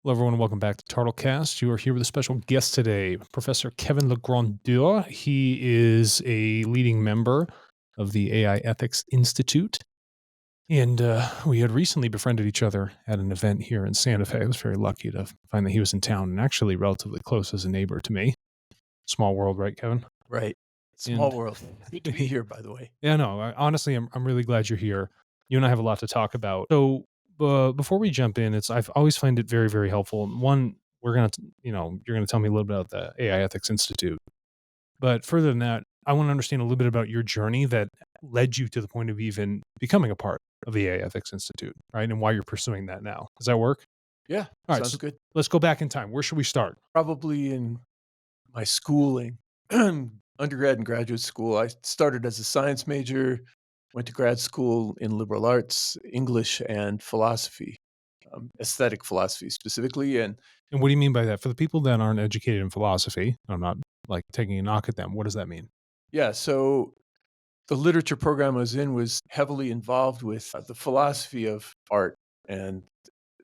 Hello, everyone. Welcome back to TartleCast. You are here with a special guest today, Professor Kevin LaGrandeur. He is a leading member of the AI Ethics Institute. And we had recently befriended each other at an event here in Santa Fe. I was very lucky to find that he was in town and actually relatively close as a neighbor to me. Small world, right, Kevin? Right. Small And world. Good to be here, by the way. yeah, no, honestly, I'm really glad you're here. You and I have a lot to talk about. So, before we jump in, I've always find it very, very helpful. One, you're gonna tell me a little bit about the AI Ethics Institute. But further than that, I want to understand a little bit about your journey that led you to the point of even becoming a part of the AI Ethics Institute, right? And why you're pursuing that now. Does that work? Yeah, All right, sounds so good. let's go back in time. Where should we start? Probably in my schooling, undergrad and graduate school, I started as a science major, went to grad school in liberal arts, English, and philosophy, aesthetic philosophy specifically. And And what do you mean by that? For the people that aren't educated in philosophy, I'm not like taking a knock at them. What does that mean? yeah, so the literature program I was in was heavily involved with the philosophy of art and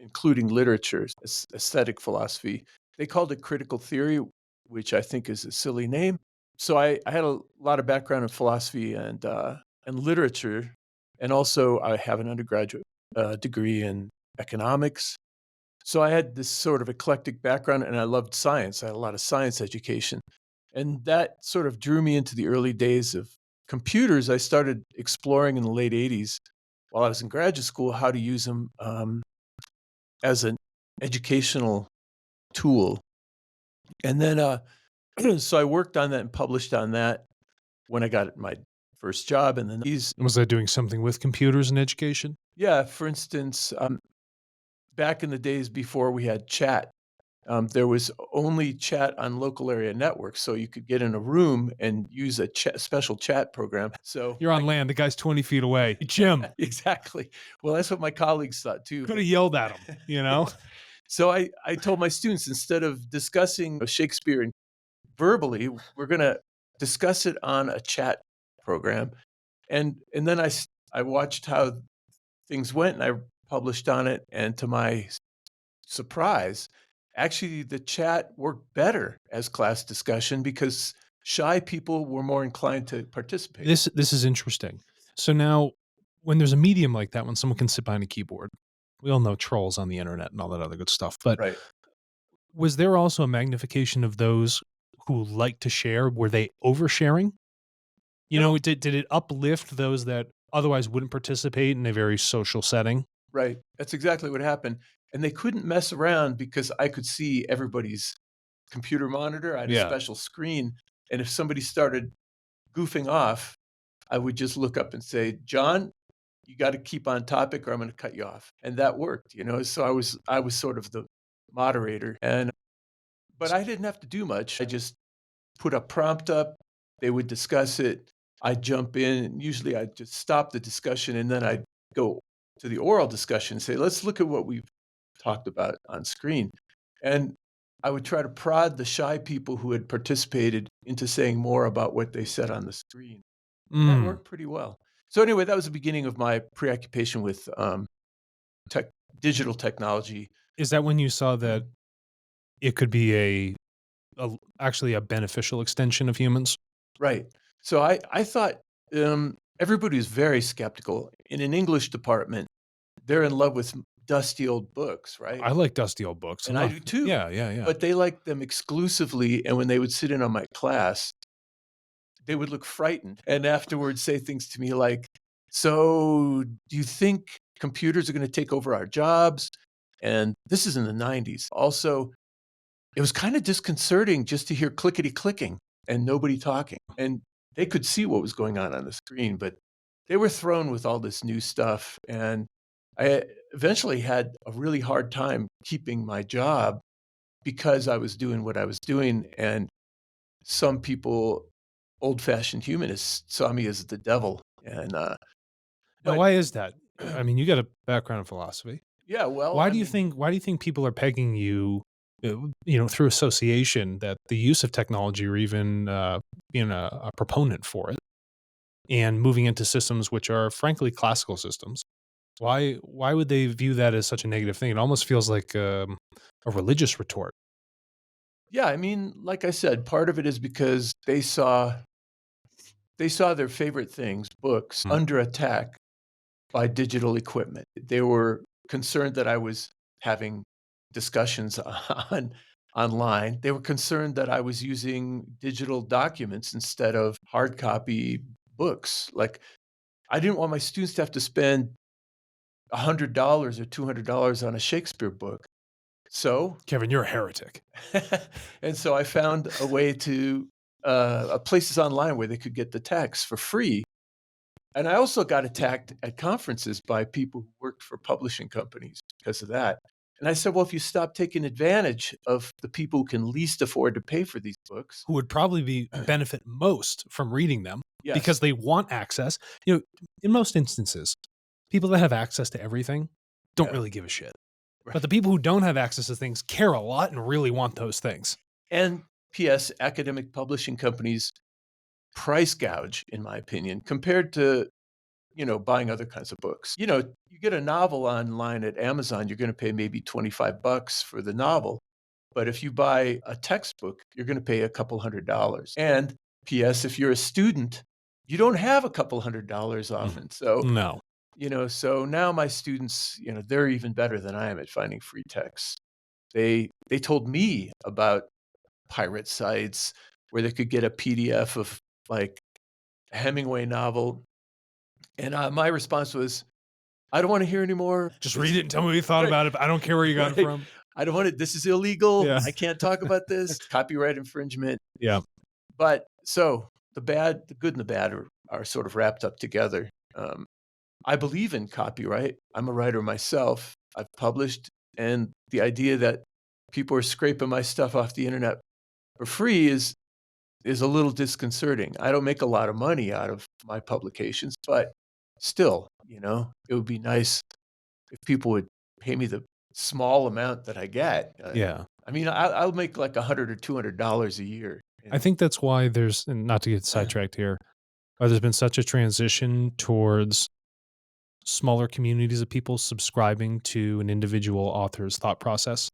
including literature, aesthetic philosophy. They called it critical theory, which I think is a silly name. So I had a lot of background in philosophy and literature, and also I have an undergraduate degree in economics. So I had this sort of eclectic background, and I loved science. I had a lot of science education, and that sort of drew me into the early days of computers. I started exploring in the late '80s while I was in graduate school how to use them as an educational tool. And then, so I worked on that and published on that when I got my first job. And then Was that doing something with computers and education? yeah, for instance, back in the days before we had chat, there was only chat on local area networks. So you could get in a room and use a special chat program. So You're on land. The guy's 20 feet away. Hey, Jim, exactly. Well, that's what my colleagues thought too. could have yelled at him, you know? So I told my students, instead of discussing Shakespeare and verbally, we're gonna discuss it on a chat program. And then I watched how things went, and I published on it, and to my surprise, actually, the chat worked better as class discussion because shy people were more inclined to participate. This is interesting. So now, when there's a medium like that, when someone can sit behind a keyboard, we all know trolls on the internet and all that other good stuff. But Right. was there also a magnification of those who like to share? Were they oversharing? You No. know, did it uplift those that otherwise wouldn't participate in a very social setting? Right. That's exactly what happened, and they couldn't mess around because I could see everybody's computer monitor. I had a Yeah. special screen, and if somebody started goofing off, I would just look up and say, "John, you gotta keep on topic or I'm gonna cut you off." And that worked, you know? So I was sort of the moderator, and but I didn't have to do much. I just put a prompt up, they would discuss it, I'd jump in, and usually I'd just stop the discussion, and then I'd go to the oral discussion and say, "Let's look at what we've talked about on screen." And I would try to prod the shy people who had participated into saying more about what they said on the screen, and that Mm. worked pretty well. So anyway, that was the beginning of my preoccupation with, tech digital technology. Is that when you saw that it could be actually a beneficial extension of humans? Right. So I thought, everybody was very skeptical. In an English department, they're in love with dusty old books, right? I like dusty old books. And I do too, Yeah, yeah, yeah. but they liked them exclusively, and when they would sit in on my class, they would look frightened and afterwards say things to me like, "So, do you think computers are gonna take over our jobs?" And this is in the '90s. Also, it was kinda disconcerting just to hear clickety clicking and nobody talking, and they could see what was going on the screen, but they were thrown with all this new stuff, and I eventually had a really hard time keeping my job because I was doing what I was doing, and some people, old-fashioned humanists, saw me as the devil, and, Now, but why is that? I mean, you got a background in philosophy. yeah, well, Why I do you mean, think why do you think people are pegging you, through association that the use of technology or even, being a proponent for it and moving into systems which are frankly classical systems, Why would they view that as such a negative thing? It almost feels like a religious retort. Yeah, I mean, like I said, part of it is because they saw their favorite things, books, Mm. under attack by digital equipment. They were concerned that I was having discussions on online. They were concerned that I was using digital documents instead of hard copy books. Like, I didn't want my students to have to spend $100 or $200 on a Shakespeare book. So Kevin, you're a heretic. and so I found a way to places online where they could get the text for free. And I also got attacked at conferences by people who worked for publishing companies because of that. And I said, well, if you stop taking advantage of the people who can least afford to pay for these books, Who would probably benefit most from reading them yes, because they want access. In most instances, people that have access to everything don't yeah, really give a shit. But right. the people who don't have access to things care a lot and really want those things. And P.S. academic publishing companies price gouge, in my opinion, compared to buying other kinds of books. You get a novel online at Amazon, you're going to pay maybe $25 for the novel. But if you buy a textbook, you're going to pay a couple $100. And P.S. if you're a student, you don't have a couple $100 Mm. often. So, No. so now my students, they're even better than I am at finding free texts. They told me about pirate sites where they could get a PDF of like a Hemingway novel. And my response was, I don't want to hear anymore. Just This read it and tell me what you thought right, about it. But I don't care where you got it right. from. I don't want it. This is illegal. Yeah. I can't talk about this. Copyright infringement. Yeah. But so the good and the bad are sort of wrapped up together. I believe in copyright. I'm a writer myself. I've published, and the idea that people are scraping my stuff off the internet for free is a little disconcerting. I don't make a lot of money out of my publications, but still, it would be nice if people would pay me the small amount that I get. Yeah. I mean, I'll make like $100 or $200 a year. I think that's why there's, and not to get sidetracked here, why there's been such a transition towards smaller communities of people subscribing to an individual author's thought process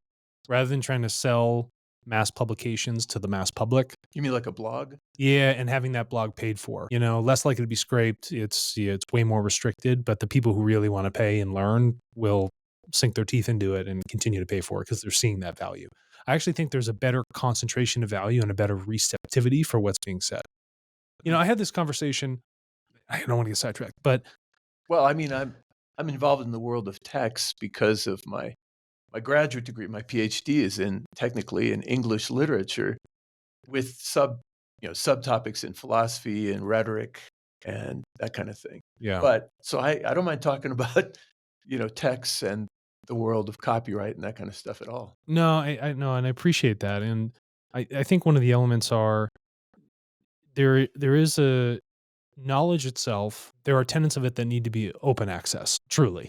rather than trying to sell mass publications to the mass public. You mean like a blog? Yeah, and having that blog paid for, less likely to be scraped. It's way more restricted, but the people who really want to pay and learn will sink their teeth into it and continue to pay for it because they're seeing that value. I actually think there's a better concentration of value and a better receptivity for what's being said. Mhm. I had this conversation. I don't want to get sidetracked, but Well, I mean, I'm involved in the world of text because of my graduate degree. My PhD is technically in English literature with subtopics in philosophy and rhetoric and that kind of thing. yeah, But so I don't mind talking about texts and the world of copyright and that kind of stuff at all. no, I know, and I appreciate that, and I think one of the elements are there is a knowledge itself. There are tenets of it that need to be open access, truly.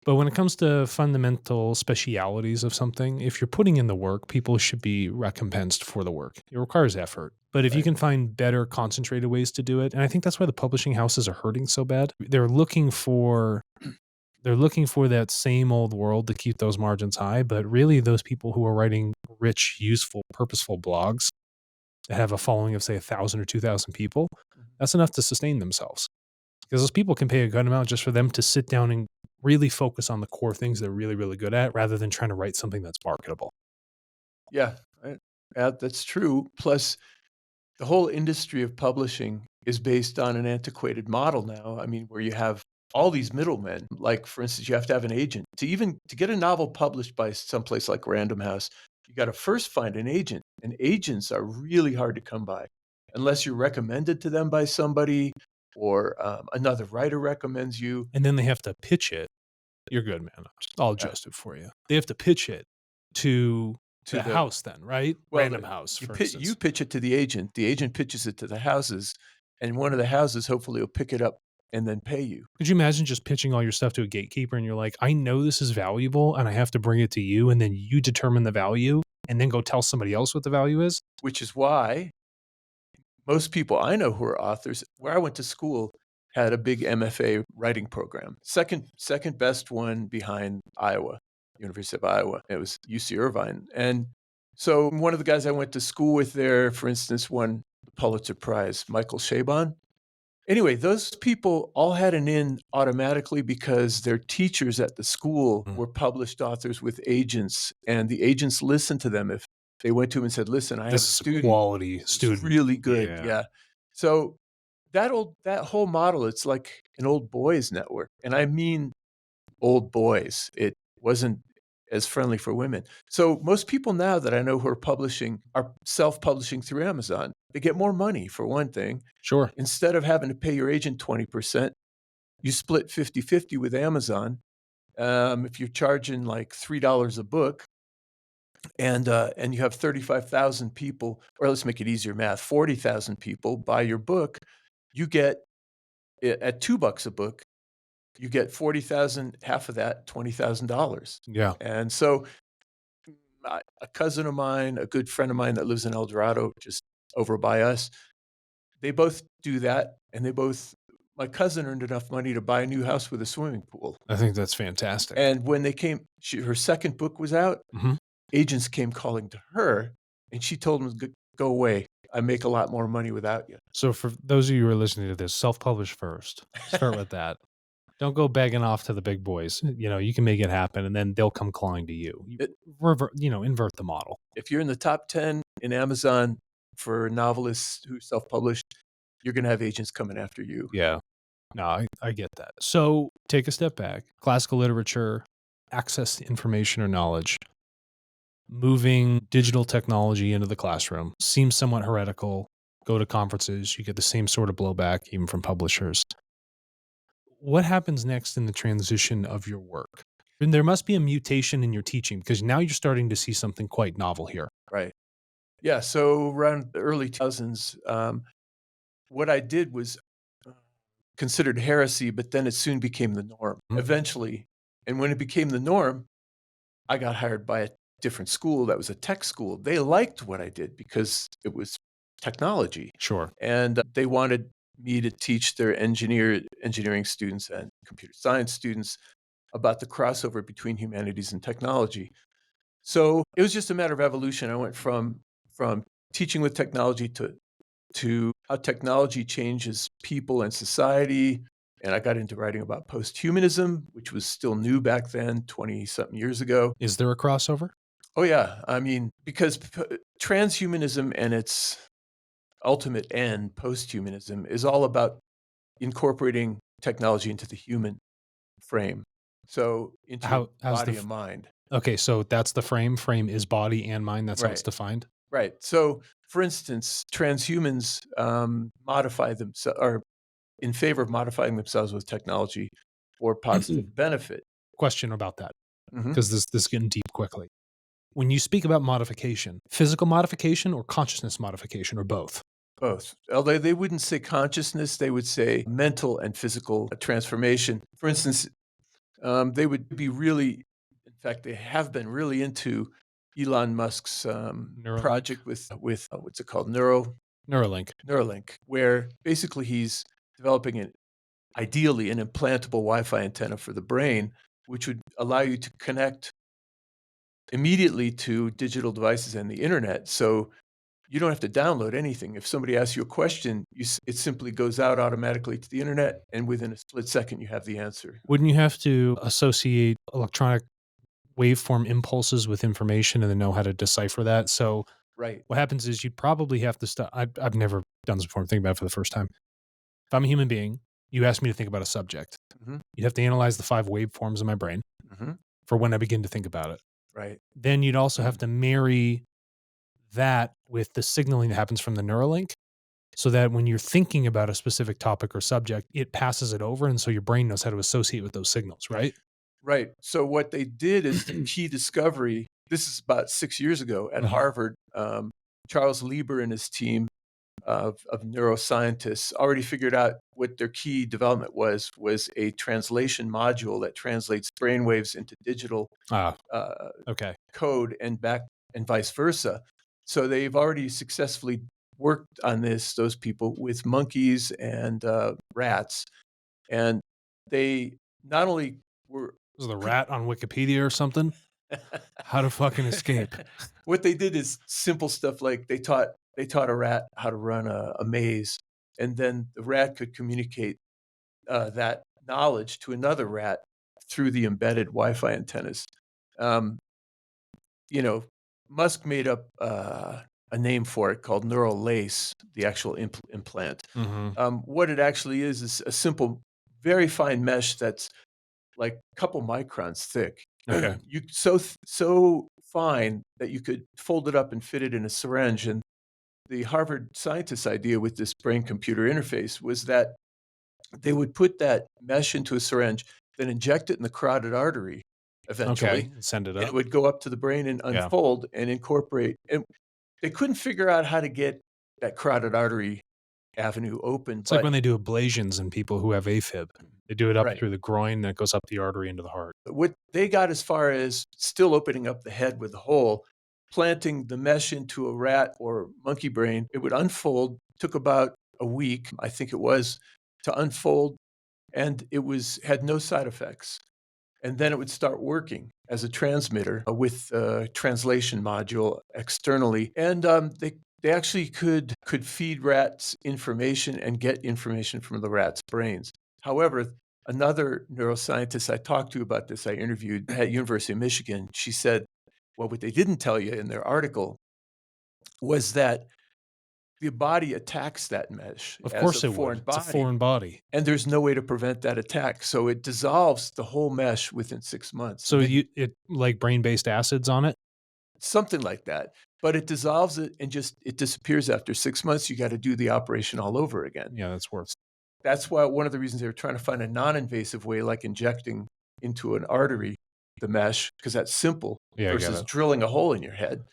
But when it comes to fundamental specialities of something, if you're putting in the work, people should be recompensed for the work. It requires effort. But if you Right. can find better concentrated ways to do it, and I think that's why the publishing houses are hurting so bad. They're looking for that same old world to keep those margins high, but really those people who are writing rich, useful, purposeful blogs that have a following of say 1,000 or 2,000 people, Mhm. that's enough to sustain themselves. Because those people can pay a good amount just for them to sit down and really focus on the core things they're really, really good at rather than trying to write something that's marketable. Yeah, that's true. Plus, the whole industry of publishing is based on an antiquated model now. I mean, where you have all these middlemen. Like, for instance, you have to have an agent to get a novel published by someplace like Random House. You got to first find an agent, and agents are really hard to come by, unless you're recommended to them by somebody or another writer recommends you. And then they have to pitch it. You're good, man. I'll uh, adjust it for you. They have to pitch it to to the the house then, right? well, Random House, you for you instance. pitch it to the agent pitches it to the houses, and one of the houses hopefully will pick it up and then pay you. Could you imagine just pitching all your stuff to a gatekeeper and you're like, I know this is valuable and I have to bring it to you, and then you determine the value and then go tell somebody else what the value is? Which is why most people I know who are authors, where I went to school, had a big MFA writing program. Second best one behind Iowa, University of Iowa. It was UC Irvine. And so one of the guys I went to school with there, for instance, won the Pulitzer Prize, Michael Chabon. Anyway, those people all had an in automatically because their teachers at the school Mm. were published authors with agents, and the agents listened to them if they went to him and said, "Listen, I have This a is a student quality who's student. really good." Yeah. Yeah. So that whole model, it's like an old boys network, and I mean old boys. It wasn't as friendly for women. So most people now that I know who are publishing are self-publishing through Amazon. They get more money for one thing. Sure. Instead of having to pay your agent 20%, you split 50-50 with Amazon. If you're charging like $3 a book and you have 35,000 people, or let's make it easier math, 40,000 people buy your book, you get at $2 a book, you get 40,000, half of that, $20,000. Yeah. And so a cousin of mine, a good friend of mine that lives in El Dorado, just over by us, they both do that, and they both my cousin earned enough money to buy a new house with a swimming pool, I think that's fantastic. and when they came her second book was out, Mhm. agents came calling to her, and she told them, "Go away. I make a lot more money without you." So for those of you who are listening to this, self-publish first. Start with that. Don't go begging off to the big boys. You can make it happen, and then they'll come clawing to you. It Invert the model. If you're in the top 10 in Amazon for novelists who self-published, you're gonna have agents coming after you. Yeah. No, I get that. So take a step back. Classical literature, access to information or knowledge, moving digital technology into the classroom seems somewhat heretical. Go to conferences, you get the same sort of blowback, even from publishers. What happens next in the transition of your work? And there must be a mutation in your teaching because now you're starting to see something quite novel here. Right. Yeah, so around the early 2000s, what I did was considered heresy, but then it soon became the norm, Mhm. eventually. And when it became the norm, I got hired by a different school that was a tech school. They liked what I did because it was technology, Sure. and they wanted me to teach their engineering students and computer science students about the crossover between humanities and technology. So it was just a matter of evolution. I went from teaching with technology to how technology changes people and society. And I got into writing about posthumanism, which was still new back then, 20 something years ago. Is there a crossover? Oh, yeah. I mean, because transhumanism and its ultimate end, posthumanism, is all about incorporating technology into the human frame. So into your How's body and mind. okay, so that's the frame. Frame is body and mind. That's how it's Right. defined. Right. So, for instance, transhumans modify themselves, are in favor of modifying themselves with technology for positive benefit. Question about that Mhm. because this is getting deep quickly. When you speak about modification, physical modification or consciousness modification or both? Both. Although they wouldn't say consciousness, they would say mental and physical transformation. For instance, they would be really, in fact, they have been really into Elon Musk's Neuralink? project with what's it called, Neuralink. Neuralink, where basically he's developing ideally an implantable Wi-Fi antenna for the brain, which would allow you to connect immediately to digital devices and the internet. So you don't have to download anything. If somebody asks you a question, it simply goes out automatically to the internet, and within a split second, you have the answer. Wouldn't you have to associate electronic waveform impulses with information and then know how to decipher that? So Right. what happens is you'd probably have to start. I've never done this before. I'm thinking about it for the first time. If I'm a human being, you ask me to think about a subject. Mhm. You'd have to analyze the 5 waveforms in my brain Mhm. for when I begin to think about it. Right. Then you'd also have Mm. to marry that with the signaling that happens from the Neuralink so that when you're thinking about a specific topic or subject, it passes it over. And so your brain knows how to associate with those signals, right? Right. So what they did is the key discovery. This is about 6 years ago at Mhm. Harvard. Charles Lieber and his team of neuroscientists already figured out what their key development was a translation module that translates brainwaves into digital Ah, uh, okay. code and back and vice versa. So they've already successfully worked on this, those people, with monkeys and rats. And they not only were Was the rat on Wikipedia or something? How to fucking escape. what they did is simple stuff like they taught a rat how to run a maze, and then the rat could communicate that knowledge to another rat through the embedded Wi-Fi antennas. Um, you know, Musk made up a name for it called neural lace, the actual implant. Mhm. What it actually is a simple, very fine mesh that's like a couple microns thick. Okay. You so fine that you could fold it up and fit it in a syringe. And the Harvard scientists' idea with this brain-computer interface was that they would put that mesh into a syringe, then inject it in the carotid artery Okay, eventually, send it and it up. would go up to the brain and Yeah. unfold and incorporate. And they couldn't figure out how to get that carotid artery avenue open, It's like but when they do ablations in people who have AFib. They do it up right. through the groin, then it goes up the artery into the heart. What they got as far as still opening up the head with a hole, planting the mesh into a rat or monkey brain, it would unfold, took about a week, I think it was, to unfold, and it was had no side effects. And then it would start working as a transmitter with a translation module externally. And they actually could feed rats information and get information from the rats' brains. However, another neuroscientist I talked to about this, I interviewed at University of Michigan, she said, well, what they didn't tell you in their article was that the body attacks that mesh Of as a course it would. foreign It's a body, foreign body. and there's no way to prevent that attack. So it dissolves the whole mesh within 6 months. So you it like brain-based acids on it? Something like that. But it dissolves it and just it disappears after 6 months. You gotta do the operation all over again. Yeah, that's worth. That's why one of the reasons they were trying to find a non-invasive way, like injecting into an artery, the mesh, because that's simple Yeah, I get versus it. drilling a hole in your head.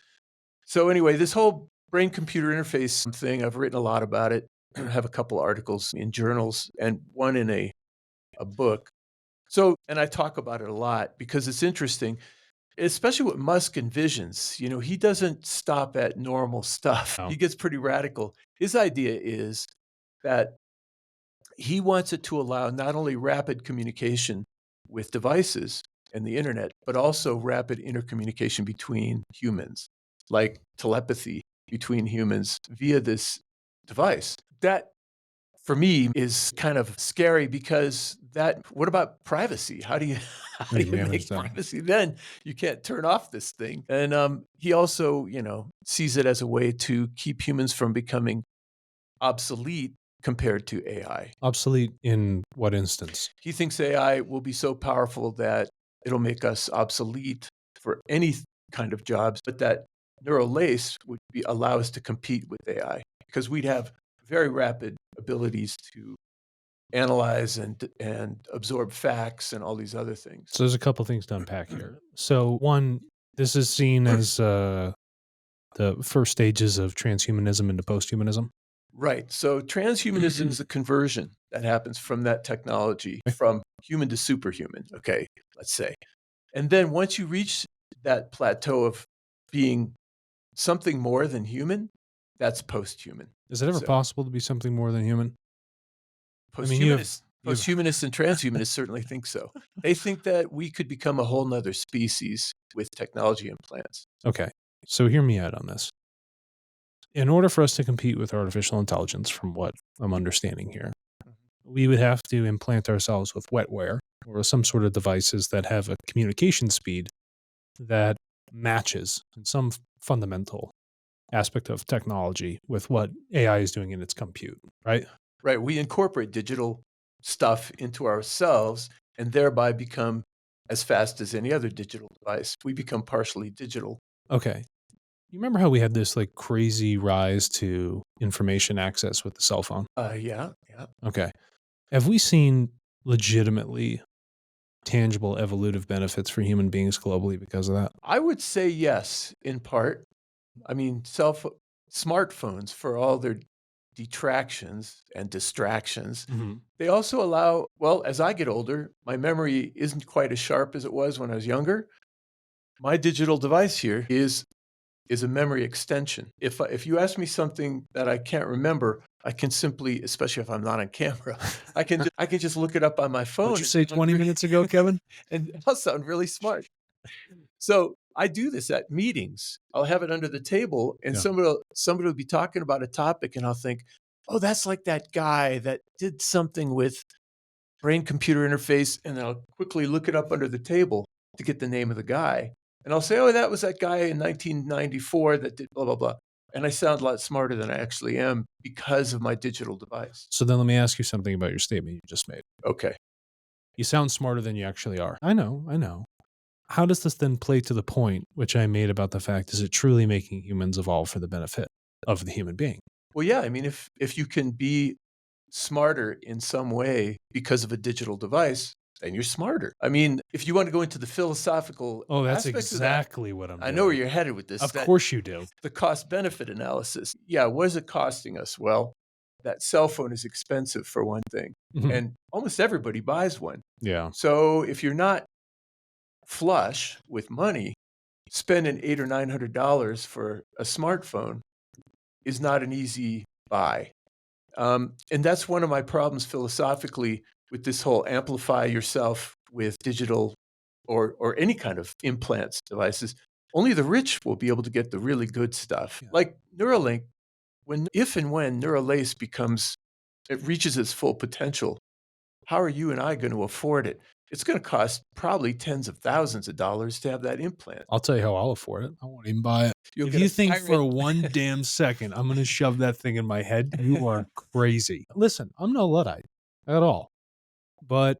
So anyway, this whole brain-computer interface thing, I've written a lot about it. I have a couple articles in journals and one in a book. So and I talk about it a lot because it's interesting, especially what Musk envisions. He doesn't stop at normal stuff. No. He gets pretty radical. His idea is that he wants it to allow not only rapid communication with devices and the internet, but also rapid intercommunication between humans, like telepathy between humans via this device. That for me is kind of scary because that what about privacy? How do you how do Yeah, you we make understand. privacy then? You can't turn off this thing. And he also, sees it as a way to keep humans from becoming obsolete compared to AI. Obsolete in what instance? He thinks AI will be so powerful that it'll make us obsolete for any kind of jobs, but that neural lace would allow us to compete with AI because we'd have very rapid abilities to analyze and absorb facts and all these other things. So there's a couple things to unpack here. So one, this is seen as the first stages of transhumanism into posthumanism. Right. So transhumanism is a conversion that happens from that technology Okay. from human to superhuman. Okay, let's say. And then once you reach that plateau of being something more than human, that's posthuman. Is it ever So possible to be something more than human? I mean, posthumanists, you have posthumanists and transhumanists certainly think so. They think that we could become a whole nother species with technology implants. okay. So hear me out on this. In order for us to compete with artificial intelligence, from what I'm understanding here, we would have to implant ourselves with wetware or some sort of devices that have a communication speed that matches in some fundamental aspect of technology with what AI is doing in its compute, right? Right. We incorporate digital stuff into ourselves and thereby become as fast as any other digital device. We become partially digital. Okay. You remember how we had this like crazy rise to information access with the cell phone? Yeah, yeah. Okay. Have we seen legitimately tangible evolutive benefits for human beings globally because of that? I would say yes, in part. I mean, smartphones, for all their detractions and distractions, Mhm. they also allow, well, as I get older, my memory isn't quite as sharp as it was when I was younger. My digital device here is is a memory extension. If you ask me something that I can't remember, I can simply, especially if I'm not on camera, I can just look it up on my What'd phone you and say 20 minutes ago, Kevin? and I'll sound really smart. So I do this at meetings. I'll have it under the table, and Yeah. somebody will be talking about a topic, and I'll think, "Oh, that's like that guy that did something with brain-computer interface," and then I'll quickly look it up under the table to get the name of the guy, and I'll say, "Oh, that was that guy in 1994 that did blah blah blah," and I sound a lot smarter than I actually am because of my digital device. So then let me ask you something about your statement you just made. Okay. You sound smarter than you actually are. I know, I know. How does this then play to the point which I made about the fact, is it truly making humans evolve for the benefit of the human being? Well, yeah, I mean, if you can be smarter in some way because of a digital device, then you're smarter. I mean, if you want to go into the philosophical Oh, that's aspects of that, exactly what I'm I know where doing. you're headed with this, Of that course you do. the cost benefit analysis. Yeah, what is it costing us? Well, that cell phone is expensive for one thing, Mhm. and almost everybody buys one. Yeah. So if you're not flush with money, spending $800 or $900 for a smartphone is not an easy buy. And that's one of my problems philosophically with this whole amplify yourself with digital or any kind of implants devices. Only the rich will be able to get the really good stuff. Yeah. Like Neuralink, when if and when Neuralace becomes it reaches its full potential, how are you and I going to afford it? It's going to cost probably tens of thousands of dollars to have that implant. I'll tell you how I'll afford it. I won't even buy it. You'll If get you a think pirate. for one damn second I'm gonna shove that thing in my head, you are crazy. Listen, I'm no Luddite at all. But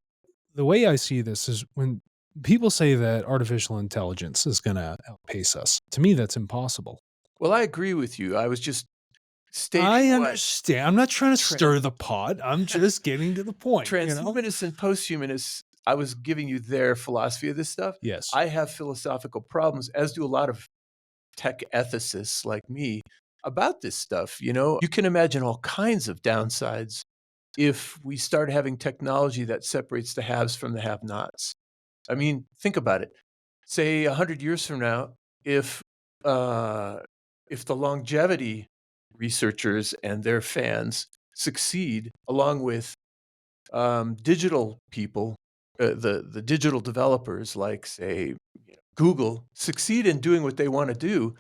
the way I see this is when people say that artificial intelligence is gonna outpace us. To me, that's impossible. Well, I agree with you. I was just stating I what understand. I'm not trying to tra- stir the pot. I'm just getting to the point, you know? transhumanists and posthumanists, I was giving you their philosophy of this stuff. Yes. I have philosophical problems, as do a lot of tech ethicists like me, about this stuff. You know, you can imagine all kinds of downsides if we start having technology that separates the haves from the have nots. I mean, think about it. Say 100 years from now, if uh, if the longevity researchers and their fans succeed, along with digital people, the digital developers, like say Google, succeed in doing what they want to do,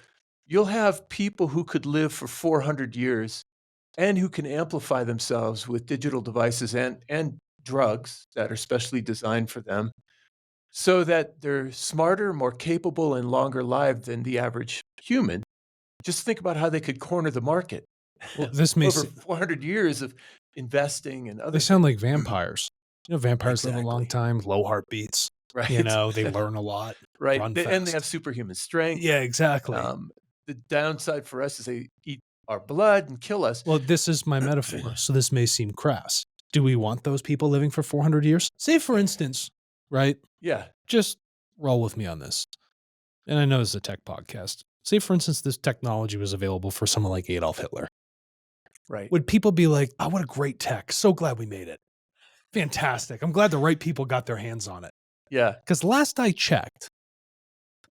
you'll have people who could live for 400 years and who can amplify themselves with digital devices and drugs that are specially designed for them so that they're smarter, more capable, and longer lived than the average human. Just think about how they could corner the market Well, this may over s 400 years of investing and they other sound things. like vampires. You know, vampires live a long Exactly. time, low heartbeats, you Right. know, they learn a lot, Right. run And they have fast. superhuman strength. Yeah, exactly. Um, the downside for us is they eat our blood and kill us. Well, this is my metaphor, so this may seem crass. Do we want those people living for 400 years? Say, for instance, right? Yeah. Just roll with me on this. And I know this is a tech podcast. Say, for instance, this technology was available for someone like Adolf Hitler. Right. Would people be like, oh, what a great tech. So glad we made it. Fantastic. I'm glad the right people got their hands on it. Yeah. Because last I checked,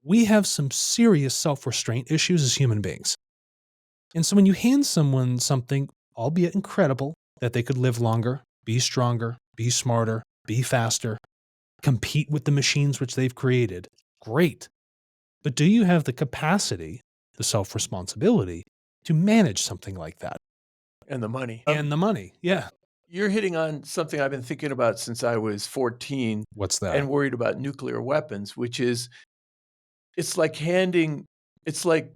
we have some serious self restraint issues as human beings. And so when you hand someone something, albeit incredible, that they could live longer, be stronger, be smarter, be faster, compete with the machines which they've created, great. But do you have the capacity, the self responsibility to manage something like that? And the money. And the money. Yeah. You're hitting on something I've been thinking about since I was 14 What's that? and worried about nuclear weapons, which is it's like handing, it's like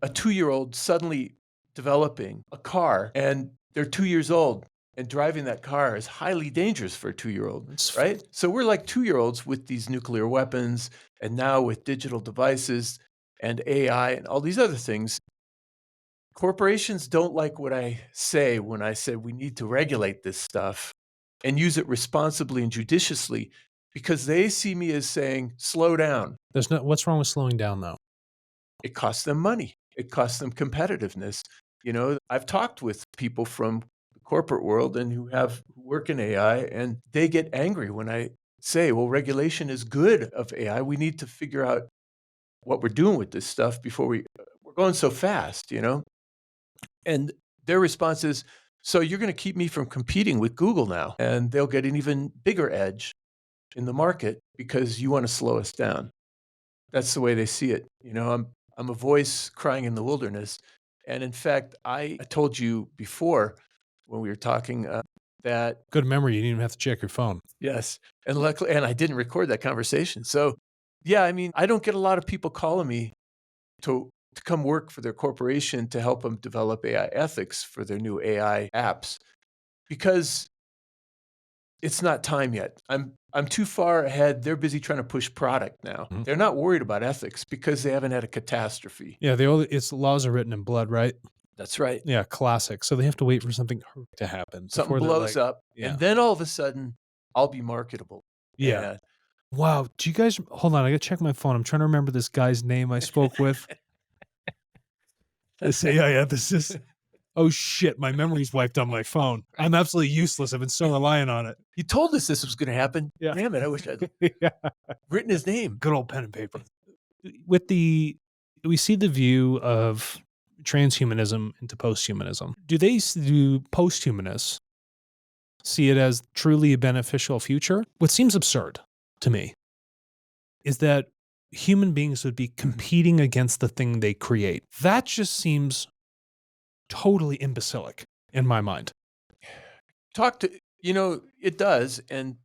a 2-year-old suddenly developing a car and they're 2 years old and driving that car is highly dangerous for a 2-year-old, It's, right? So we're like 2-year-olds with these nuclear weapons and now with digital devices and AI and all these other things. Corporations don't like what I say when I say we need to regulate this stuff and use it responsibly and judiciously because they see me as saying, slow down. there's no, what's wrong with slowing down though? It costs them money. It costs them competitiveness. You know, I've talked with people from the corporate world and who work in AI, and they get angry when I say, well, regulation is good of AI. We need to figure out what we're doing with this stuff before we we're going so fast, you know? And their response is, so you're going to keep me from competing with Google now, and they'll get an even bigger edge in the market because you want to slow us down. That's the way they see it. You know, I'm a voice crying in the wilderness. And in fact, I told you before when we were talking that Good memory, you didn't even have to check your phone. yes, and luckily, and I didn't record that conversation. So yeah, I mean, I don't get a lot of people calling me to come work for their corporation to help them develop AI ethics for their new AI apps because it's not time yet. I'm too far ahead. They're busy trying to push product now. Mhm. They're not worried about ethics because they haven't had a catastrophe. Yeah, it's laws are written in blood, right? That's right. Yeah, classic. So they have to wait for something horrific to happen Something before they're blows like, up, yeah. and then all of a sudden, I'll be marketable. Yeah. And Wow, do you guys hold on, I gotta check my phone. I'm trying to remember this guy's name I spoke with. This AI ethicist. Oh shit, my memory's wiped on my phone. I'm absolutely useless. I've been so reliant on it. he told us this was going to happen. Yeah. Damn it! I wish I'd Yeah. written his name. Good old pen and paper. With we see the view of transhumanism into posthumanism. Do posthumanists see it as truly a beneficial future? What seems absurd to me is that human beings would be competing against the thing they create. That just seems totally imbecilic in my mind. Talk to it does, and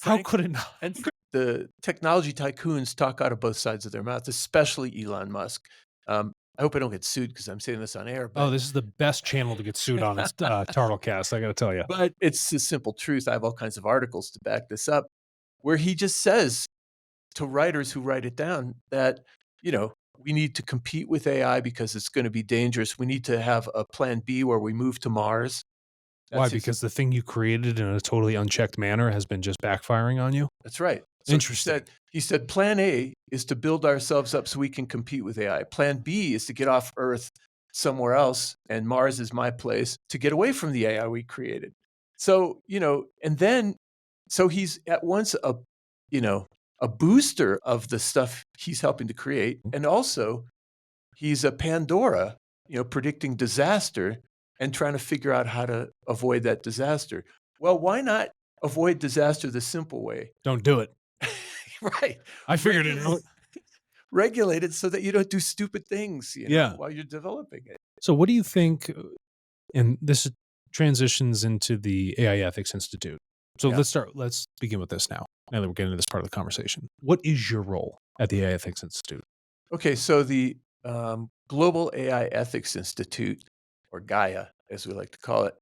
How Frank could it not? and the technology tycoons talk out of both sides of their mouth, especially Elon Musk. I hope I don't get sued because I'm saying this on air, Oh, but this is the best channel to get sued on. It's TartleCast. I got to tell you. but it's the simple truth. I have all kinds of articles to back this up, where he just says to writers who write it down that we need to compete with AI because it's going to be dangerous. We need to have a plan B where we move to Mars. Why? That's his Because the thing you created in a totally unchecked manner has been just backfiring on you. That's right. So Interesting. he said plan A is to build ourselves up so we can compete with AI. Plan B is to get off Earth somewhere else, and Mars is my place to get away from the AI we created. So, and then so he's at once a booster of the stuff he's helping to create, and also he's a Pandora, predicting disaster and trying to figure out how to avoid that disaster. Well, why not avoid disaster the simple way? Don't do it. Right. I figured it out. Regulate it so that you don't do stupid things, Yeah. while you're developing it. So, what do you think? And this transitions into the AI Ethics Institute. So Yeah. Let's begin with this now. Now that we're getting to this part of the conversation, what is your role at the AI Ethics Institute? Okay, so the Global AI Ethics Institute, or Gaia, as we like to call it,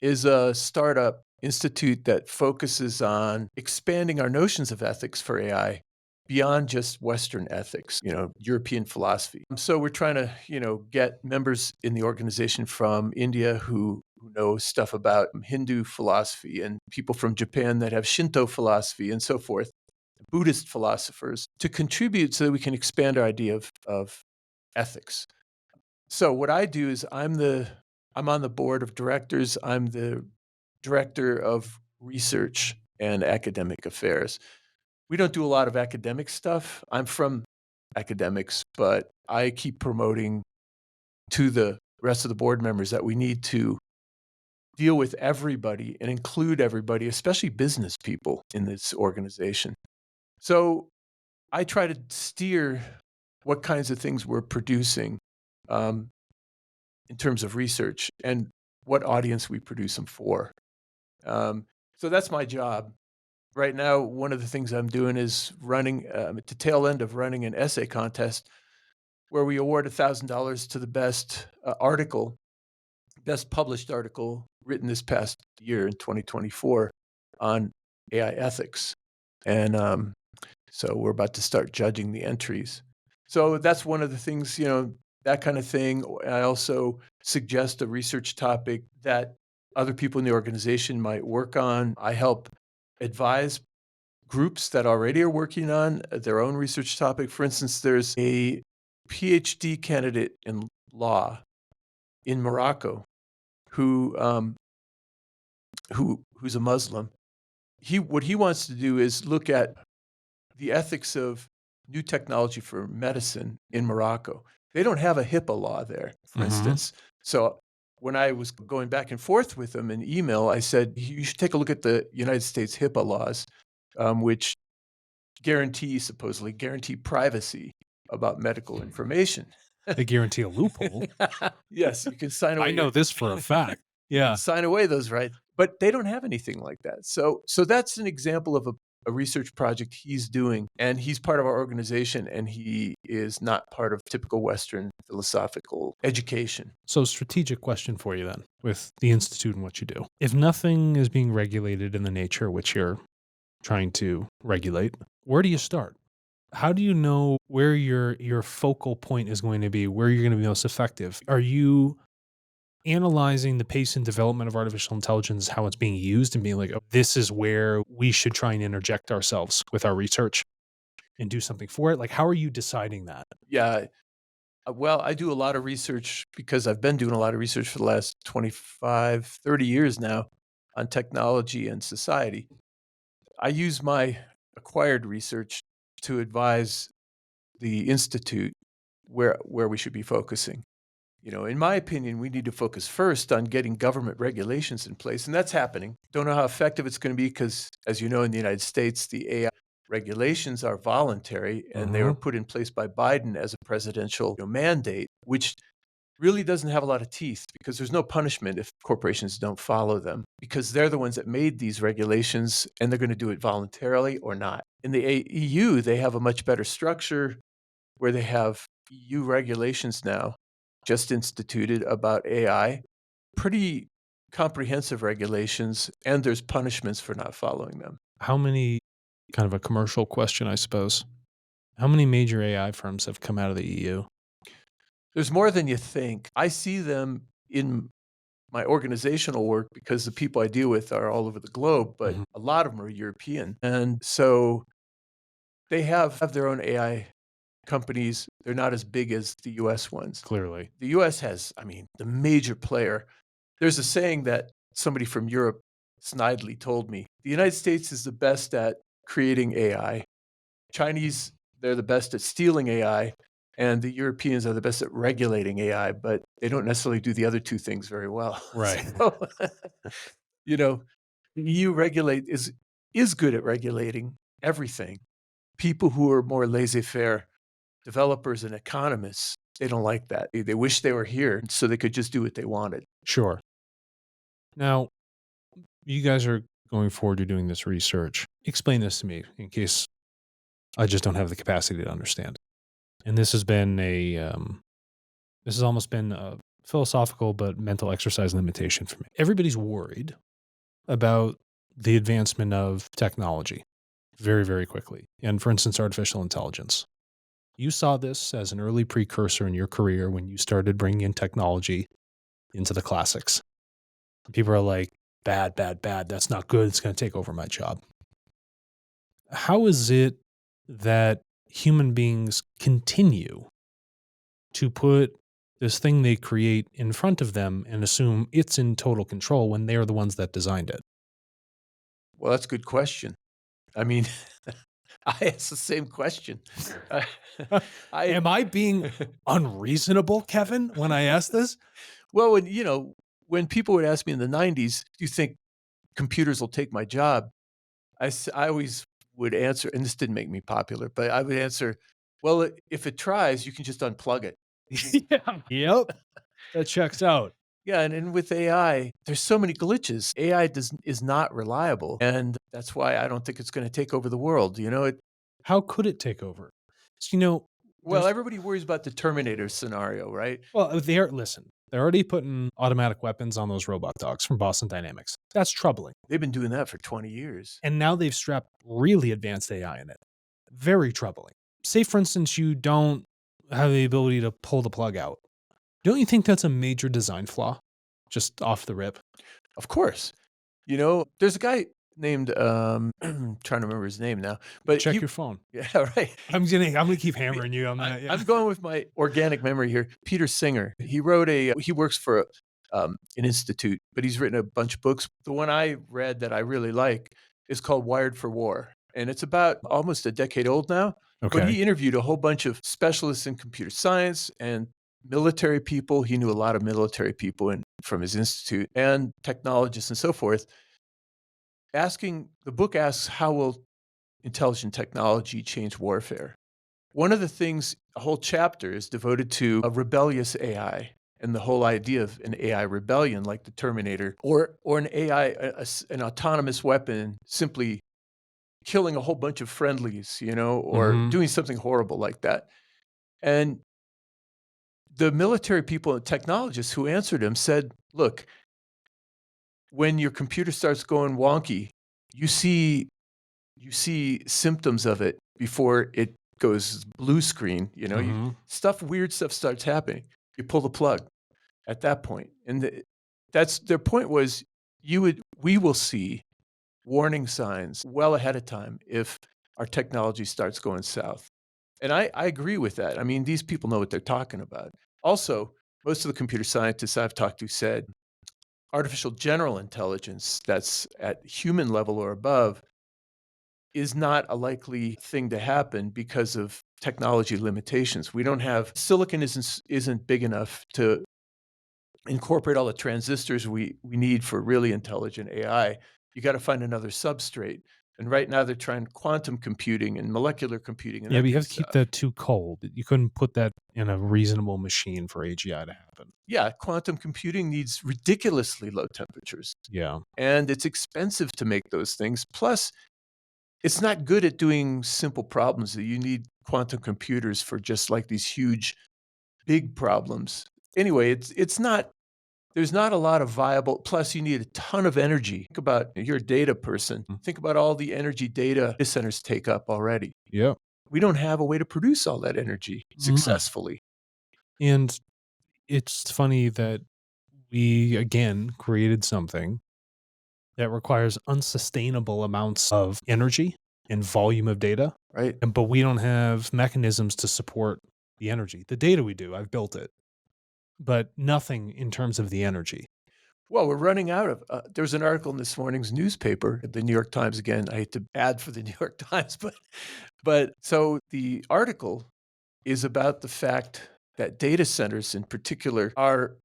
is a startup institute that focuses on expanding our notions of ethics for AI beyond just Western ethics, European philosophy. So we're trying to, get members in the organization from India who know stuff about Hindu philosophy, and people from Japan that have Shinto philosophy and so forth, Buddhist philosophers, to contribute so that we can expand our idea of ethics. So what I do is I'm on the board of directors. I'm the director of research and academic affairs. We don't do a lot of academic stuff. I'm from academics, but I keep promoting to the rest of the board members that we need to deal with everybody and include everybody, especially business people in this organization. So I try to steer what kinds of things we're producing um, in terms of research and what audience we produce them for. So that's my job. Right now, one of the things I'm doing is running at the tail end of running an essay contest where we award $1,000 to the best article, best published article written this past year in 2024 on AI ethics. And so we're about to start judging the entries. So that's one of the things, that kind of thing. I also suggest a research topic that other people in the organization might work on. I help advise groups that already are working on their own research topic. For instance, there's a PhD candidate in law in Morocco who's a Muslim. What he wants to do is look at the ethics of new technology for medicine in Morocco. They don't have a HIPAA law there, for Hmm. instance. So when I was going back and forth with them in email, I said, you should take a look at the United States HIPAA laws, which supposedly guarantee privacy about medical information. They guarantee a loophole. Yes, you can sign I away know this for a fact. you can Yeah. sign away those rights, but they don't have anything like that. So that's an example of a research project he's doing, and he's part of our organization, and he is not part of typical Western philosophical education. So, strategic question for you then with the Institute and what you do. If nothing is being regulated in the nature which you're trying to regulate, where do you start? How do you know where your focal point is going to be, where you're going to be most effective? Are you analyzing the pace and development of artificial intelligence, how it's being used, and being like, oh, this is where we should try and interject ourselves with our research and do something for it? Like, how are you deciding that? Yeah, well, I do a lot of research because I've been doing a lot of research for the last 25, 30 years now on technology and society. I use my acquired research to advise the institute where we should be focusing. In my opinion, we need to focus first on getting government regulations in place, and that's happening. Don't know how effective it's going to be because, as you know, in the United States, the AI regulations are voluntary and they were Hmm. put in place by Biden as a presidential mandate, which really doesn't have a lot of teeth because there's no punishment if corporations don't follow them because they're the ones that made these regulations and they're going to do it voluntarily or not. In the EU, they have a much better structure where they have EU regulations now just instituted about AI, pretty comprehensive regulations, and there's punishments for not following them. How many, kind of a commercial question, I suppose, how many major AI firms have come out of the EU? There's more than you think. I see them in my organizational work because the people I deal with are all over the globe, but Mhm. a lot of them are European. And so they have their own AI companies. They're not as big as the US ones. Clearly. The US has, I mean, the major player. There's a saying that somebody from Europe snidely told me. The United States is the best at creating AI. Chinese, they're the best at stealing AI, and the Europeans are the best at regulating AI, but they don't necessarily do the other two things very well. Right. So, you know, the EU is good at regulating everything. People who are more laissez-faire, developers and economists, they don't like that. They wish they were here so they could just do what they wanted. Sure. Now, you guys are going forward, you're doing this research. Explain this to me in case I just don't have the capacity to understand. And this has almost been a philosophical but mental exercise limitation for me. Everybody's worried about the advancement of technology very, very quickly. And for instance, artificial intelligence. You saw this as an early precursor in your career when you started bringing in technology into the classics. People are like, bad, bad, bad. That's not good. It's going to take over my job. How is it that human beings continue to put this thing they create in front of them and assume it's in total control when they're the ones that designed it? Well, that's a good question. I mean, I asked the same question. Uh, I Am I being unreasonable, Kevin, when I ask this? well, when people would ask me in the '90s, "Do you think computers will take my job?" I always would answer, and this didn't make me popular, but I would answer, "Well, if it tries, you can just unplug it." Yeah. Yep. That checks out. Yeah, and with AI, there's so many glitches. AI is not reliable, and that's why I don't think it's gonna take over the world, How could it take over? So, Well, there's everybody worries about the Terminator scenario, right? they're already putting automatic weapons on those robot dogs from Boston Dynamics. That's troubling. They've been doing that for 20 years. And now they've strapped really advanced AI in it. Very troubling. Say, for instance, you don't have the ability to pull the plug out. Don't you think that's a major design flaw? Just off the rip. Of course. There's a guy named, trying to remember his name now, but Check your phone. yeah, right. I'm gonna keep hammering you on I that. Yeah. I'm going with my organic memory here. Peter Singer. He works for, an institute, but he's written a bunch of books. The one I read that I really like is called Wired for War, and it's about almost a decade old now, But Okay. he interviewed a whole bunch of specialists in computer science and military people. He knew a lot of military people from his institute and technologists and so forth. The book asks, how will intelligent technology change warfare? One of the things, a whole chapter is devoted to a rebellious AI and the whole idea of an AI rebellion like the Terminator, or an AI, an autonomous weapon simply killing a whole bunch of friendlies, or Mhm. doing something horrible like that. And the military people and technologists who answered him said, look, when your computer starts going wonky, you see symptoms of it before it goes blue screen, Mhm. weird stuff starts happening. You pull the plug at that point. And that's their point was we will see warning signs well ahead of time if our technology starts going south. And I agree with that. I mean, these people know what they're talking about. Also, most of the computer scientists I've talked to said artificial general intelligence that's at human level or above is not a likely thing to happen because of technology limitations. We don't have silicon isn't big enough to incorporate all the transistors we need for really intelligent AI. You got to find another substrate. And right now they're trying quantum computing and molecular computing and Yeah, that but you kind have of to keep stuff. that too cold. You couldn't put that in a reasonable machine for AGI to happen. Yeah, quantum computing needs ridiculously low temperatures Yeah. and it's expensive to make those things. Plus, it's not good at doing simple problems that you need quantum computers for just like these huge, big problems. Anyway, it's not there's not a lot of viable plus you need a ton of energy. Think about you're a data person. Mm. Think about all the energy data centers take up already. Yep. We don't have a way to produce all that energy Mm. successfully. And it's funny that we again created something that requires unsustainable amounts of energy and volume of data, Right? but we don't have mechanisms to support the energy. The data we do, I've built it, but nothing in terms of the energy. Well, we're running out of there's an article in this morning's newspaper, the New York Times again. I hate to add for the New York Times, but so the article is about the fact that data centers in particular are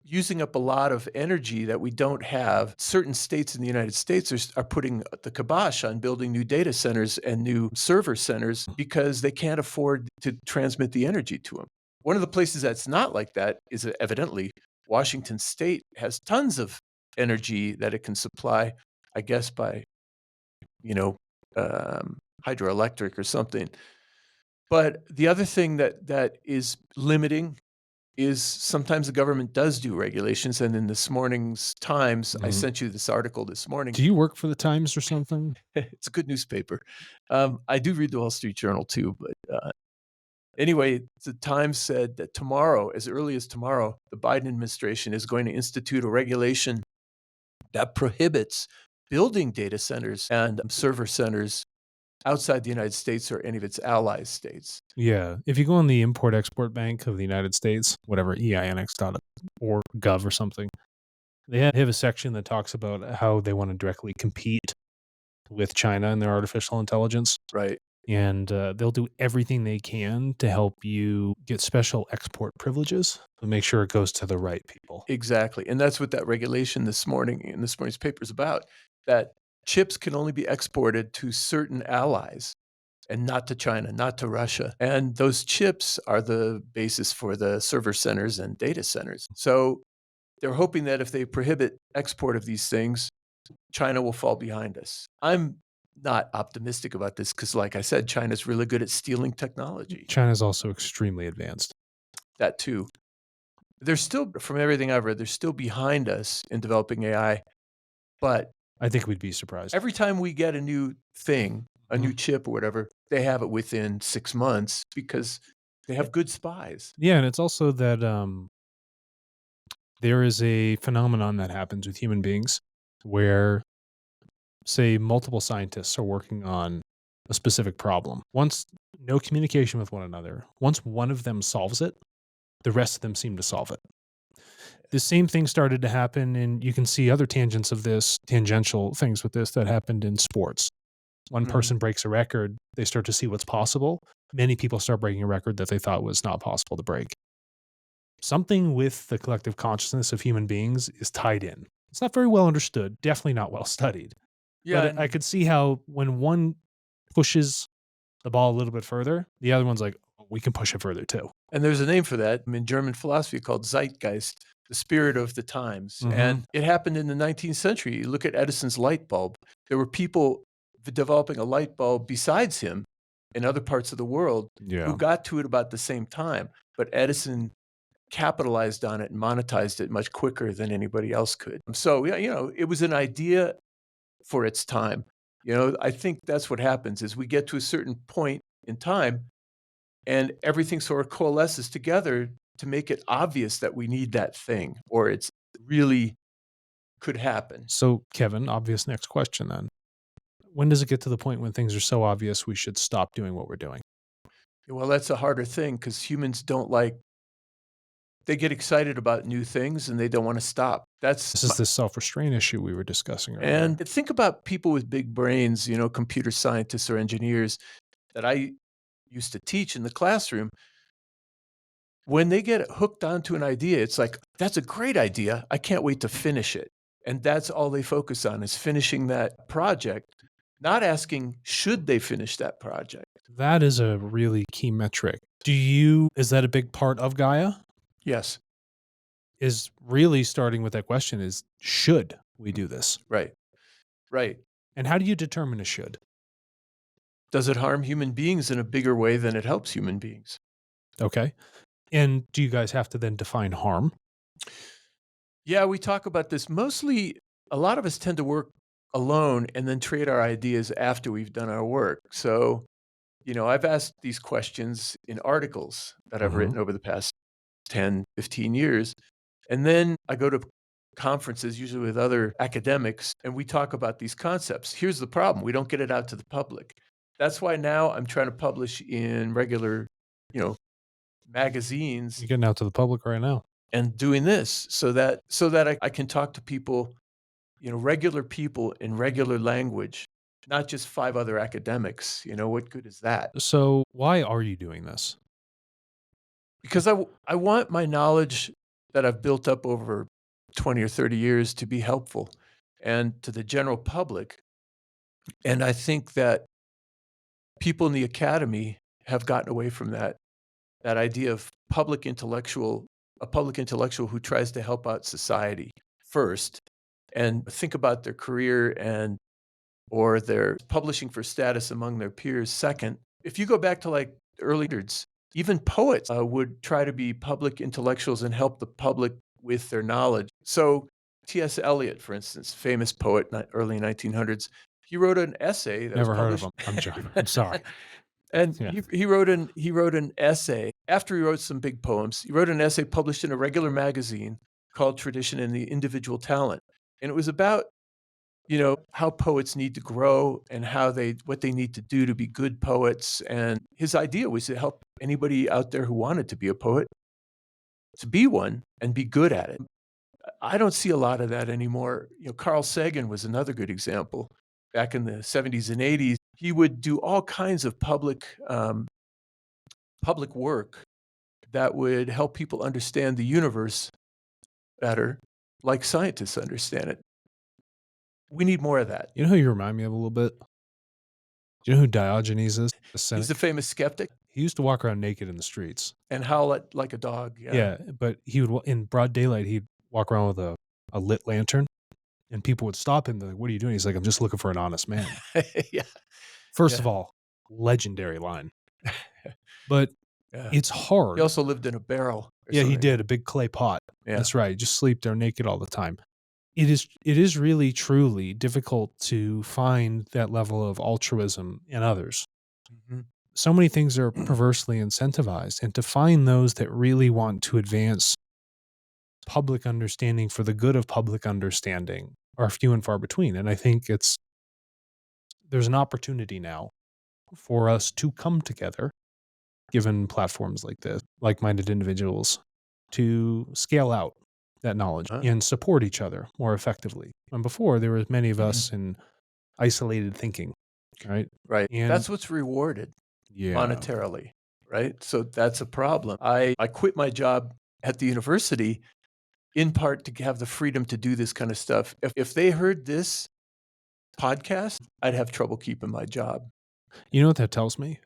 using up a lot of energy that we don't have. Certain states in the United States are putting the kibosh on building new data centers and new server centers because they can't afford to transmit the energy to them. One of the places that's not like that is evidently Washington State has tons of energy that it can supply, I guess, by, you know, hydroelectric or something. But the other thing that is limiting is sometimes the government does do regulations, and in this morning's Times, I Mhm. sent you this article this morning. Do you work for the Times or something? It's a good newspaper. I do read the Wall Street Journal too, but anyway, the Times said that tomorrow, as early as tomorrow, the Biden administration is going to institute a regulation that prohibits building data centers and server centers outside the United States or any of its ally states. Yeah. If you go on the Import Export Bank of the United States, whatever, EINX.org gov or something, they have a section that talks about how they want to directly compete with China and their artificial intelligence. Right. And they'll do everything they can to help you get special export privileges to make sure it goes to the right people. Exactly, and that's what that regulation this morning in this morning's paper is about, that chips can only be exported to certain allies and not to China, not to Russia, and those chips are the basis for the server centers and data centers. So, they're hoping that if they prohibit export of these things, China will fall behind us. I'm not optimistic about this because, like I said, China's really good at stealing technology. China's also extremely advanced. That too. They're still from everything I've read, they're still behind us in developing AI, but I think we'd be surprised. every time we get a new thing, a new Mhm. chip or whatever, they have it within 6 months because they Eh, have good spies. Yeah, and it's also that there is a phenomenon that happens with human beings where, say, multiple scientists are working on a specific problem. Once no communication with one another, once one of them solves it, the rest of them seem to solve it. The same thing started to happen, and you can see other tangents of this, tangential things with this that happened in sports. One Mhm. person breaks a record, they start to see what's possible. Many people start breaking a record that they thought was not possible to break. Something with the collective consciousness of human beings is tied in. It's not very well understood, definitely not well studied. Yeah, But I and could see how when one pushes the ball a little bit further, the other one's like, "Oh, we can push it further too." there's a name for that in German philosophy called Zeitgeist, the spirit of the times, Mhm. and it happened in the 19th century. You look at Edison's light bulb. There were people developing a light bulb besides him in other parts of the world who Yeah. got to it about the same time, but Edison capitalized on it and monetized it much quicker than anybody else could. So, yeah, it was an idea for its time. I think that's what happens is we get to a certain point in time and everything sort of coalesces together to make it obvious that we need that thing or it's really could happen. So, Kevin, obvious next question then. When does it get to the point when things are so obvious we should stop doing what we're doing? Well, that's a harder thing because humans don't like, they get excited about new things and they don't want to stop. This is the self-restraint issue we were discussing earlier. And think about people with big brains, computer scientists or engineers that I used to teach in the classroom. When they get hooked onto an idea, it's like, that's a great idea. I can't wait to finish it. And that's all they focus on is finishing that project, not asking, should they finish that project? That is a really key metric. Is that a big part of Gaia? Yes. Is really starting with that question is, should we Mm. do this? Right. Right. And how do you determine a should? Does it harm human beings in a bigger way than it helps human beings? Okay. And do you guys have to then define harm? Yeah, we talk about this mostly. A lot of us tend to work alone and then trade our ideas after we've done our work. So, I've asked these questions in articles that I've Mhm. written over the past 10, 15 years. And then I go to conferences, usually with other academics, and we talk about these concepts. Here's the problem: we don't get it out to the public. That's why now I'm trying to publish in regular, you know, magazines You're getting out to the public right now. and doing this so that I can talk to people, regular people in regular language, not just five other academics. What good is that? So, why are you doing this? Because I want my knowledge that I've built up over 20 or 30 years to be helpful and to the general public. And I think that people in the academy have gotten away from that idea of a public intellectual who tries to help out society first and think about their career and or their publishing for status among their peers second. If you go back to like early records, even poets would try to be public intellectuals and help the public with their knowledge. So T.S. Eliot, for instance, famous poet, early 1900s, he wrote an essay that was Never heard of published. them. I'm joking. I'm sorry. And Yeah. he wrote an essay after he wrote some big poems. He wrote an essay published in a regular magazine called Tradition and the Individual Talent, and it was about how poets need to grow and what they need to do to be good poets. And his idea was to help anybody out there who wanted to be a poet to be one and be good at it. I don't see a lot of that anymore. Carl Sagan was another good example. Back in the 70s and 80s, he would do all kinds of public work that would help people understand the universe better, like scientists understand it. We need more of that. You know who you remind me of a little bit? Do you know who Diogenes is? The He's the cynic? famous skeptic He used to walk around naked in the streets. and howl like a dog. Yeah. Yeah, but he would in broad daylight, he'd walk around with a lit lantern, and people would stop him, they're like, "What are you doing?" He's like, "I'm just looking for an honest man." Yeah. First of Yeah. all, legendary line. But Yeah. it's He hard. also lived in a barrel or Yeah, he something. did, a big clay pot. Yeah. That's right, just sleep there naked all the time. It is really, truly difficult to find that level of altruism in others. Mhm. So many things are perversely incentivized, and to find those that really want to advance public understanding for the good of public understanding are few and far between. And I think there's an opportunity now for us to come together, given platforms like this, like-minded individuals, to scale out that knowledge Huh? and support each other more effectively. And before, there were many of us in isolated thinking. right? Right. And That's what's rewarded yeah, monetarily, right? So that's a problem. I quit my job at the university in part to have the freedom to do this kind of stuff. If they heard this podcast, I'd have trouble keeping my job. you know what that tells me?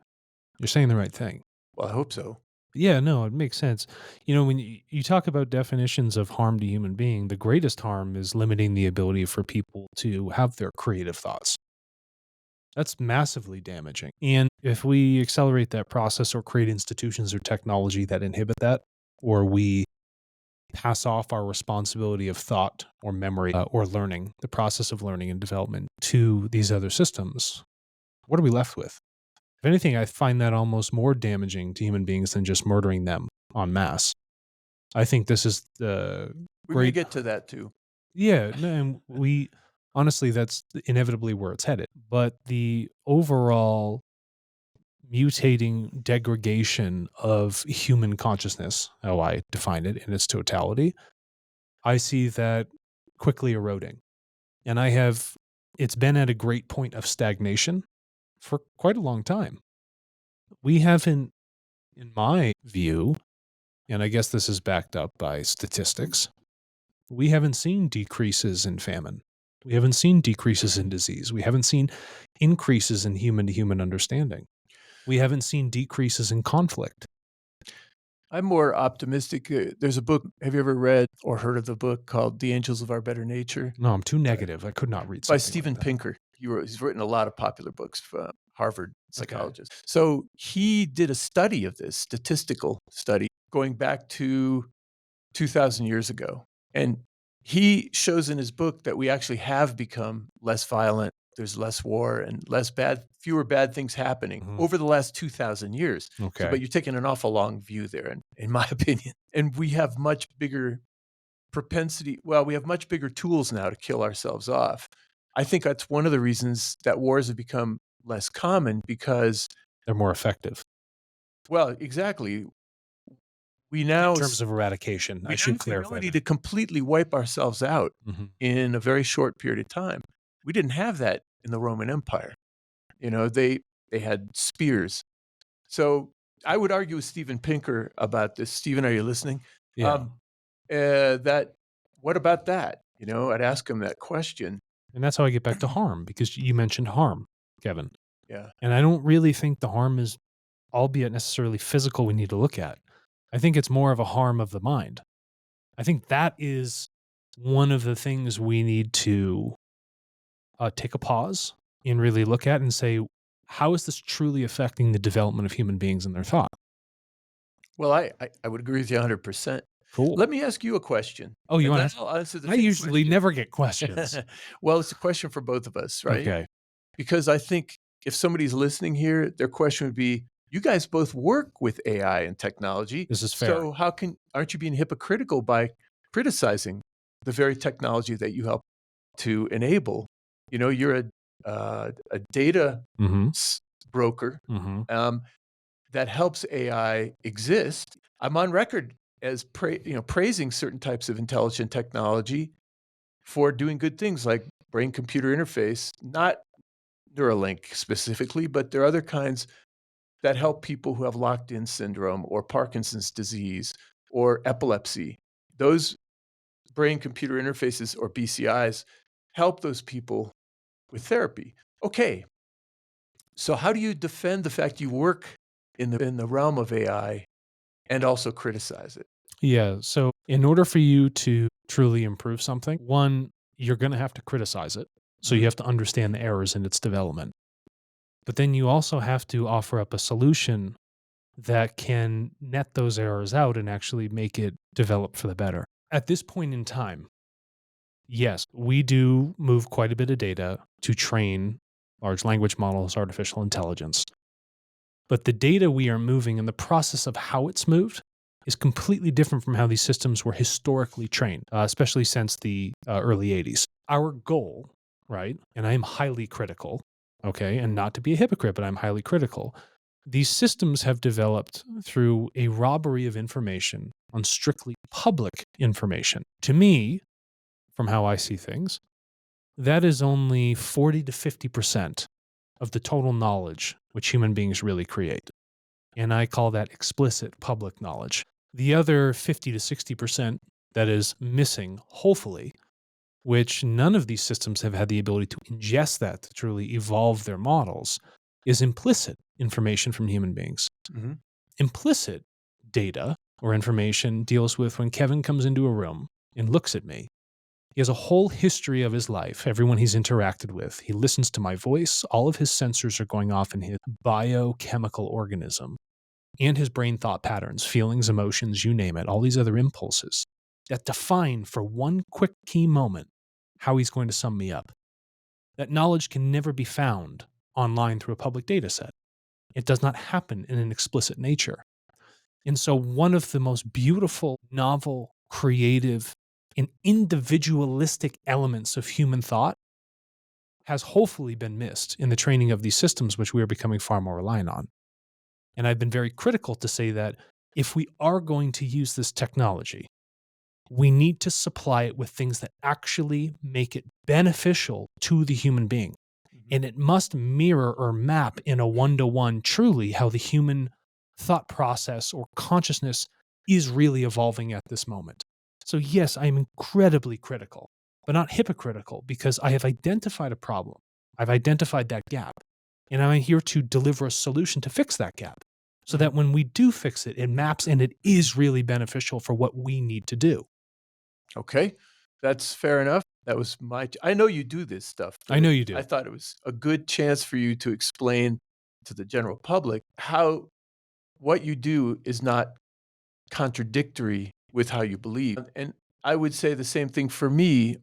You're saying the right thing. Well, I hope so. Yeah, no, it makes sense. You know, when you talk about definitions of harm to human being, the greatest harm is limiting the ability for people to have their creative thoughts. That's massively damaging. And if we accelerate that process or create institutions or technology that inhibit that, or we pass off our responsibility of thought or memory or learning, the process of learning and development to these other systems, what are we left with? If anything, I find that almost more damaging to human beings than just murdering them en masse. I think this is the We may great, get to that too. yeah, no, and we honestly, that's inevitably where it's headed. But the overall mutating degradation of human consciousness, how I define it in its totality, I see that quickly eroding. And it's been at a great point of stagnation for quite a long time. We haven't, in my view, and I guess this is backed up by statistics, we haven't seen decreases in famine. We haven't seen decreases in disease. We haven't seen increases in human to human understanding. We haven't seen decreases in conflict. I'm more optimistic. There's a book. Have you ever read or heard of the book called The Angels of Our Better Nature No, I'm too negative. I could not read by something like Steven that. Pinker? He's written a lot of popular books for Harvard Okay. psychologist. So he did a study of this, statistical study, going back to 2,000 years ago. And he shows in his book that we actually have become less violent. There's less war and fewer bad things happening Mhm. over the last 2,000 years. So, Okay. but you're taking an awful long view there, in my opinion. And we have much bigger we have much bigger tools now to kill ourselves off. I think that's one of the reasons that wars have become less common because, They're more effective well, exactly. We in now terms of eradication. I we now should have the clarify ability that. to completely wipe ourselves out Mhm. in a very short period of time. We didn't have that in the Roman Empire. You know, they had spears. So I would argue with Steven Pinker about this. Steven, are you listening? Yeah. Um, that what about that? You know, I'd ask him that question. And that's how I get back to harm because you mentioned harm, Kevin. Yeah. And I don't really think the harm is, albeit necessarily physical, we need to look at. I think it's more of a harm of the mind. I think that is one of the things we need to take a pause and really look at and say, how is this truly affecting the development of human beings and their thought? Well, I would agree with you 100%. Cool. Let me ask you a question, Oh, you and want to then ask? I'll answer the I same usually question. never get questions. Well, it's a question for both of us, right? Okay. Because I think if somebody's listening here, their question would be, "You guys both work with AI and technology, This is fair. so aren't you being hypocritical by criticizing the very technology that you help to enable?" You know, you're a data Mm-hmm. s broker, Mm-hmm. um, that helps AI exist. I'm on record as praising certain types of intelligent technology for doing good things like brain computer interface, not Neuralink specifically, but there are other kinds that help people who have locked-in syndrome or Parkinson's disease or epilepsy. Those brain computer interfaces or BCIs help those people with therapy. Okay, so how do you defend the fact you work in the realm of AI and also criticize it? Yeah. So, in order for you to truly improve something, one, you're going to have to criticize it. So, you Mhm. have to understand the errors in its development. But then you also have to offer up a solution that can net those errors out and actually make it develop for the better. At this point in time, yes, we do move quite a bit of data to train large language models, artificial intelligence. But the data we are moving and the process of how it's moved is completely different from how these systems were historically trained, especially since the early 80s. Our goal, right? And I am highly critical, okay? And not to be a hypocrite, but I'm highly critical. These systems have developed through a robbery of information on strictly public information. To me, from how I see things, that is only 40 to 50% of the total knowledge which human beings really create. And I call that explicit public knowledge. The other 50 to 60% that is missing, hopefully, which none of these systems have had the ability to ingest that to truly evolve their models, is implicit information from human beings. Mhm. Implicit data or information deals with when Kevin comes into a room and looks at me. He has a whole history of his life, everyone he's interacted with. He listens to my voice. All of his sensors are going off in his biochemical organism and his brain thought patterns, feelings, emotions, you name it, all these other impulses that define for one quick key moment how he's going to sum me up. That knowledge can never be found online through a public data set. It does not happen in an explicit nature. And so one of the most beautiful, novel, creative, and individualistic elements of human thought has hopefully been missed in the training of these systems, which we are becoming far more reliant on. And I've been very critical to say that if we are going to use this technology, we need to supply it with things that actually make it beneficial to the human being. Mhm. And it must mirror or map in a one-to-one truly how the human thought process or consciousness is really evolving at this moment. So yes, I'm incredibly critical, but not hypocritical, because I have identified a problem. I've identified that gap, and I'm here to deliver a solution to fix that gap so that Mhm. when we do fix it, it maps and it is really beneficial for what we need to do. Okay, that's fair enough. That was I know you do this stuff, I but know you I do. thought it was a good chance for you to explain to the general public how what you do is not contradictory with how you believe. And I would say the same thing for me.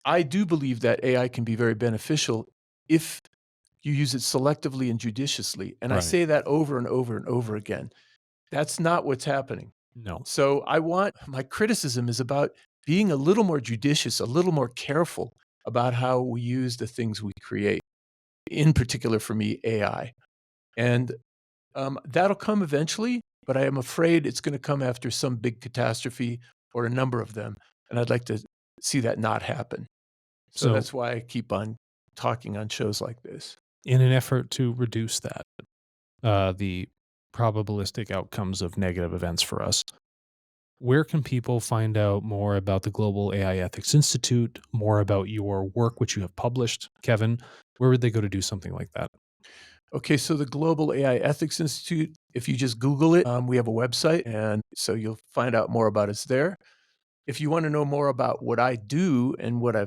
I do believe that AI can be very beneficial if you use it selectively and judiciously. And I Right. say that over and over and over again. That's not what's happening. No. So my criticism is about being a little more judicious, a little more careful about how we use the things we create, in particular for me, AI. And that'll come eventually, but I am afraid it's going to come after some big catastrophe or a number of them. And I'd like to see that not happen. So So, that's why I keep on talking on shows like this. in an effort to reduce that, the probabilistic outcomes of negative events for us, where can people find out more about the Global AI Ethics Institute, more about your work, which you have published, Kevin? Where would they go to do something like that? Okay, so the Global AI Ethics Institute, if you just Google it, we have a website, and so you'll find out more about us there. If you want to know more about what I do and what I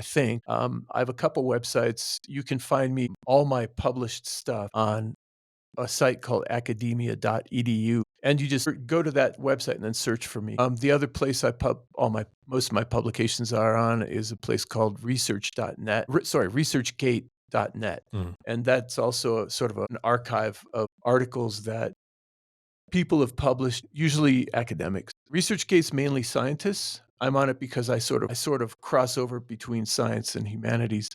think, I have a couple websites. You can find me all my published stuff on a site called academia.edu, and you just go to that website and then search for me. The other place I pub all my most of my publications are on is a place called researchgate.net, Mm. and that's also a sort of an archive of articles that people have published, usually academics. ResearchGate's mainly scientists. I'm on it because I sort of cross over between science and humanities.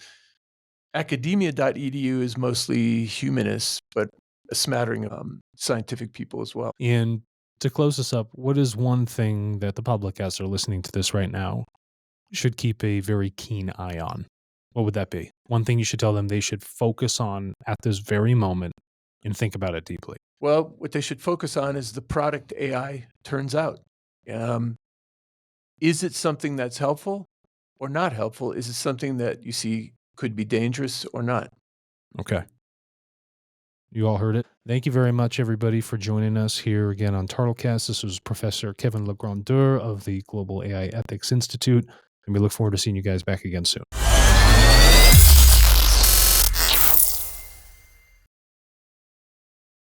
Academia.edu is mostly humanists, but a smattering of scientific people as well. And to close this up, what is one thing that the public, as they're listening to this right now, should keep a very keen eye on? What would that be? One thing you should tell them they should focus on at this very moment and think about it deeply. Well, what they should focus on is the product AI turns out. Um, is it something that's helpful or not helpful? Is it something that you see could be dangerous or not? Okay. You all heard it. Thank you very much, everybody, for joining us here again on TARTLEcast. This was Professor Kevin LaGrandeur of the Global AI Ethics Institute, and we look forward to seeing you guys back again soon.